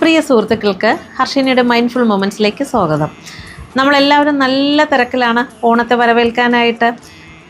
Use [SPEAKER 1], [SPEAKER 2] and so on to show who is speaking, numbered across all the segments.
[SPEAKER 1] പ്രിയ സുഹൃത്തുക്കൾക്ക് ഹർഷിനിയുടെ മൈൻഡ്ഫുൾ മൊമെൻറ്റ്സിലേക്ക് സ്വാഗതം. നമ്മളെല്ലാവരും നല്ല തിരക്കിലാണ് ഓണത്തെ വരവേൽക്കാനായിട്ട്.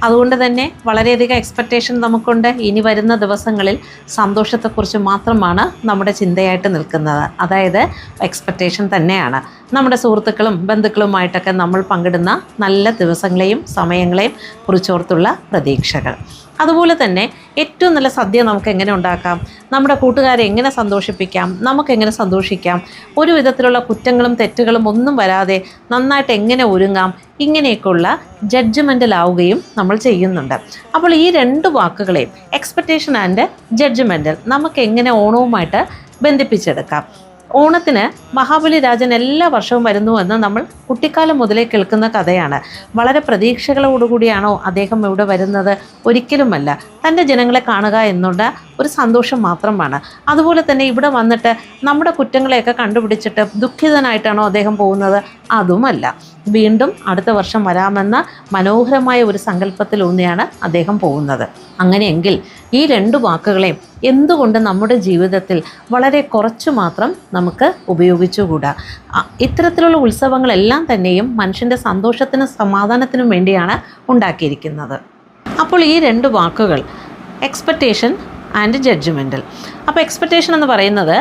[SPEAKER 1] അതുകൊണ്ട് തന്നെ വളരെയധികം എക്സ്പെക്റ്റേഷൻ നമുക്കുണ്ട്. ഇനി വരുന്ന ദിവസങ്ങളിൽ സന്തോഷത്തെക്കുറിച്ച് മാത്രമാണ് നമ്മുടെ ചിന്തയായിട്ട് നിൽക്കുന്നത്. അതായത് എക്സ്പെക്റ്റേഷൻ തന്നെയാണ് നമ്മുടെ സുഹൃത്തുക്കളും ബന്ധുക്കളുമായിട്ടൊക്കെ നമ്മൾ പങ്കിടുന്ന നല്ല ദിവസങ്ങളെയും സമയങ്ങളെയും കുറിച്ചോർത്തുള്ള പ്രതീക്ഷകൾ. അതുപോലെ തന്നെ ഏറ്റവും നല്ല സദ്യ നമുക്ക് എങ്ങനെ ഉണ്ടാക്കാം, നമ്മുടെ കൂട്ടുകാരെ എങ്ങനെ സന്തോഷിപ്പിക്കാം, നമുക്കെങ്ങനെ സന്തോഷിക്കാം, ഒരു വിധത്തിലുള്ള കുറ്റങ്ങളും തെറ്റുകളും ഒന്നും വരാതെ നന്നായിട്ട് എങ്ങനെ ഒരുങ്ങാം, ഇങ്ങനെയൊക്കെയുള്ള ജഡ്ജ്മെൻ്റലാവുകയും നമ്മൾ ചെയ്യുന്നുണ്ട്. അപ്പോൾ ഈ രണ്ട് വാക്കുകളെയും എക്സ്പെക്റ്റേഷൻ ആൻഡ് ജഡ്ജ്മെൻ്റൽ നമുക്ക് എങ്ങനെ ഓണവുമായിട്ട് ബന്ധിപ്പിച്ചെടുക്കാം. ഓണത്തിന് മഹാബലി രാജൻ എല്ലാ വർഷവും വരുന്നുവെന്ന് നമ്മൾ കുട്ടിക്കാലം മുതലേ കേൾക്കുന്ന കഥയാണ്. വളരെ പ്രതീക്ഷകളോടുകൂടിയാണോ അദ്ദേഹം ഇവിടെ വരുന്നത്? ഒരിക്കലുമല്ല. തൻ്റെ ജനങ്ങളെ കാണുക എന്നുള്ള ഒരു സന്തോഷം മാത്രമാണ്. അതുപോലെ തന്നെ ഇവിടെ വന്നിട്ട് നമ്മുടെ കുറ്റങ്ങളെയൊക്കെ കണ്ടുപിടിച്ചിട്ട് ദുഃഖിതനായിട്ടാണോ അദ്ദേഹം പോകുന്നത്? അതുമല്ല. വീണ്ടും അടുത്ത വർഷം വരാമെന്ന മനോഹരമായ ഒരു സങ്കല്പത്തിലൂന്നിയാണ് അദ്ദേഹം പോകുന്നത്. അങ്ങനെയെങ്കിൽ ഈ രണ്ട് വാക്കുകളെയും എന്തുകൊണ്ട് നമ്മുടെ ജീവിതത്തിൽ വളരെ കുറച്ചു മാത്രം നമുക്ക് ഉപയോഗിച്ചുകൂടാ? ഇത്തരത്തിലുള്ള ഉത്സവങ്ങളെല്ലാം തന്നെയും മനുഷ്യൻ്റെ സന്തോഷത്തിനും സമാധാനത്തിനും വേണ്ടിയാണ് ഉണ്ടാക്കിയിരിക്കുന്നത്. അപ്പോൾ ഈ രണ്ട് വാക്കുകൾ എക്സ്പെക്റ്റേഷൻ ആൻഡ് ജഡ്ജ്മെൻ്റൽ. അപ്പോൾ എക്സ്പെക്റ്റേഷൻ എന്ന് പറയുന്നത്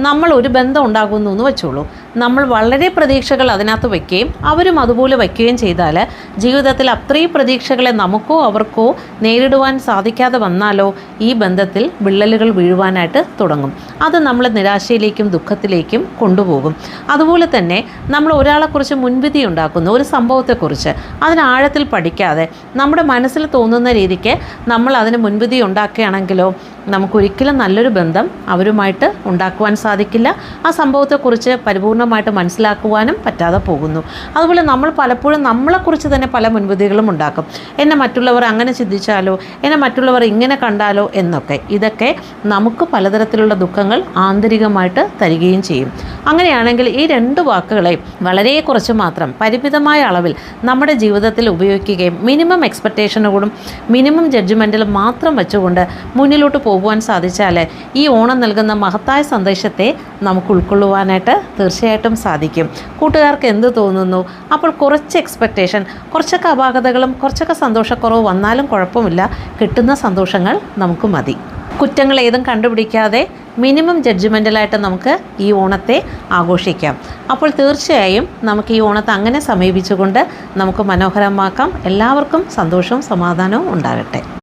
[SPEAKER 1] നമ്മൾ ഒരു ബന്ധം ഉണ്ടാകുന്നു എന്ന് വെച്ചോളൂ. നമ്മൾ വളരെ പ്രതീക്ഷകൾ അതിനകത്ത് വയ്ക്കുകയും അവരും അതുപോലെ വയ്ക്കുകയും ചെയ്താൽ ജീവിതത്തിൽ അത്രയും പ്രതീക്ഷകളെ നമുക്കോ അവർക്കോ നേരിടുവാൻ സാധിക്കാതെ വന്നാലോ ഈ ബന്ധത്തിൽ വിള്ളലുകൾ വീഴുവാനായിട്ട് തുടങ്ങും. അത് നമ്മളെ നിരാശയിലേക്കും ദുഃഖത്തിലേക്കും കൊണ്ടുപോകും. അതുപോലെ തന്നെ നമ്മൾ ഒരാളെക്കുറിച്ച് മുൻവിധി ഉണ്ടാക്കുന്നു, ഒരു സംഭവത്തെക്കുറിച്ച് അതിന് ആഴത്തിൽ പഠിക്കാതെ നമ്മുടെ മനസ്സിൽ തോന്നുന്ന രീതിക്ക് നമ്മൾ അതിന് മുൻവിധി ഉണ്ടാക്കുകയാണെങ്കിലോ നമുക്കൊരിക്കലും നല്ലൊരു ബന്ധം അവരുമായിട്ട് ഉണ്ടാക്കുവാൻ സാധിക്കില്ല. ആ സംഭവത്തെക്കുറിച്ച് പരിപൂർണമായിട്ട് മനസ്സിലാക്കുവാനും പറ്റാതെ പോകുന്നു. അതുപോലെ നമ്മൾ പലപ്പോഴും നമ്മളെക്കുറിച്ച് തന്നെ പല മുൻവിധികളും ഉണ്ടാക്കും. എന്നെ മറ്റുള്ളവർ അങ്ങനെ ചിന്തിച്ചാലോ, എന്നെ മറ്റുള്ളവർ ഇങ്ങനെ കണ്ടാലോ എന്നൊക്കെ. ഇതൊക്കെ നമുക്ക് പലതരത്തിലുള്ള ദുഃഖങ്ങൾ ആന്തരികമായിട്ട് തരികയും ചെയ്യും. അങ്ങനെയാണെങ്കിൽ ഈ രണ്ട് വാക്കുകളെ വളരെ കുറച്ച് മാത്രം പരിമിതമായ അളവിൽ നമ്മുടെ ജീവിതത്തിൽ ഉപയോഗിക്കുകയും മിനിമം എക്സ്പെക്റ്റേഷനുകളും മിനിമം ജഡ്ജ്മെൻറ്റിലും മാത്രം വെച്ചുകൊണ്ട് മുന്നിലോട്ട് പോകുവാൻ സാധിച്ചാൽ ഈ ഓണം നൽകുന്ന മഹത്തായ സന്ദേശത്തെ നമുക്ക് ഉൾക്കൊള്ളുവാനായിട്ട് തീർച്ചയായിട്ടും സാധിക്കും. കൂട്ടുകാർക്ക് എന്ത് തോന്നുന്നു? അപ്പോൾ കുറച്ച് എക്സ്പെക്റ്റേഷൻ, കുറച്ചൊക്കെ അപാകതകളും കുറച്ചൊക്കെ സന്തോഷക്കുറവ് വന്നാലും കുഴപ്പമില്ല. കിട്ടുന്ന സന്തോഷങ്ങൾ നമുക്ക് മതി. കുറ്റങ്ങൾ ഏതും കണ്ടുപിടിക്കാതെ മിനിമം ജഡ്ജ്മെൻ്റലായിട്ട് നമുക്ക് ഈ ഓണത്തെ ആഘോഷിക്കാം. അപ്പോൾ തീർച്ചയായും നമുക്ക് ഈ ഓണത്തെ അങ്ങനെ സമീപിച്ചുകൊണ്ട് നമുക്ക് മനോഹരമാക്കാം. എല്ലാവർക്കും സന്തോഷവും സമാധാനവും ഉണ്ടാകട്ടെ.